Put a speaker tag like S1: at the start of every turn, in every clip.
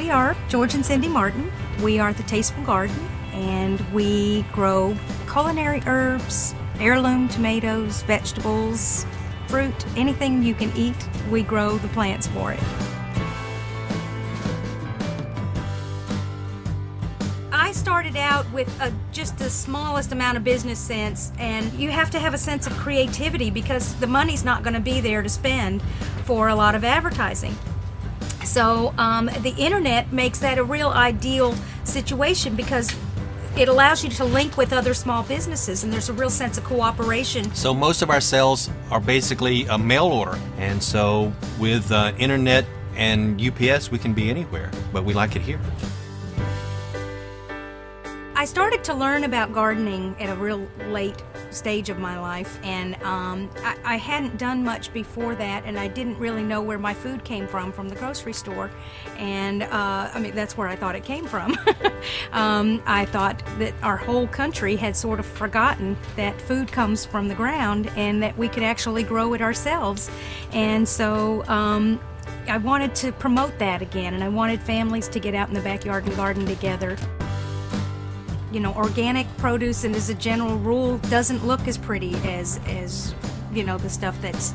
S1: We are George and Cindy Martin. We are the Tasteful Garden, and we grow culinary herbs, heirloom tomatoes, vegetables, fruit, anything you can eat, we grow the plants for it. I started out with just the smallest amount of business sense, and you have to have a sense of creativity because the money's not going to be there to spend for a lot of advertising. So the internet makes that a real ideal situation because it allows you to link with other small businesses, and there's a real sense of cooperation.
S2: So most of our sales are basically a mail order, and so with internet and UPS we can be anywhere, but we like it here.
S1: I started to learn about gardening at a real late stage of my life, and I hadn't done much before that, and I didn't really know where my food came from the grocery store, and I mean, that's where I thought it came from. I thought that our whole country had sort of forgotten that food comes from the ground and that we could actually grow it ourselves, and so I wanted to promote that again, and I wanted families to get out in the backyard and garden together. You know, organic produce, and as a general rule, doesn't look as pretty as you know, the stuff that's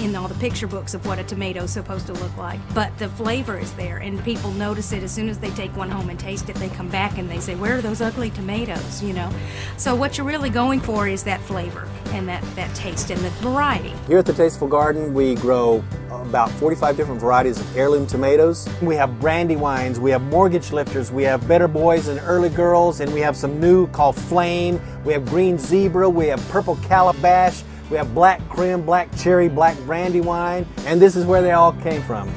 S1: in all the picture books of what a tomato's supposed to look like. But the flavor is there, and people notice it as soon as they take one home and taste it. They come back and they say, "Where are those ugly tomatoes?" You know. So what you're really going for is that flavor and that taste and the variety.
S3: Here at the Tasteful Garden, we grow about 45 different varieties of heirloom tomatoes. We have brandywines, we have mortgage lifters, we have better boys and early girls, and we have some new called Flame. We have green zebra, we have purple calabash, we have black crim, black cherry, black brandywine, and this is where they all came from.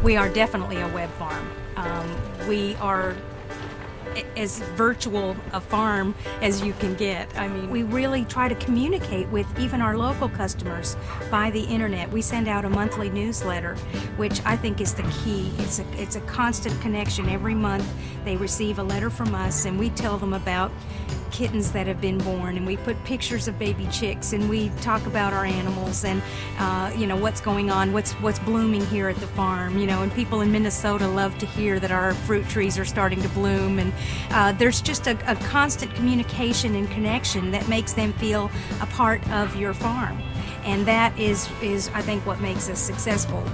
S1: We are definitely a web farm. We are as virtual a farm as you can get. I mean, we really try to communicate with even our local customers by the internet. We send out a monthly newsletter, which I think is the key. It's a constant connection. Every month they receive a letter from us, and we tell them about kittens that have been born, and we put pictures of baby chicks, and we talk about our animals and you know, what's going on, what's blooming here at the farm, you know, and people in Minnesota love to hear that our fruit trees are starting to bloom, and there's just a constant communication and connection that makes them feel a part of your farm, and that is I think what makes us successful.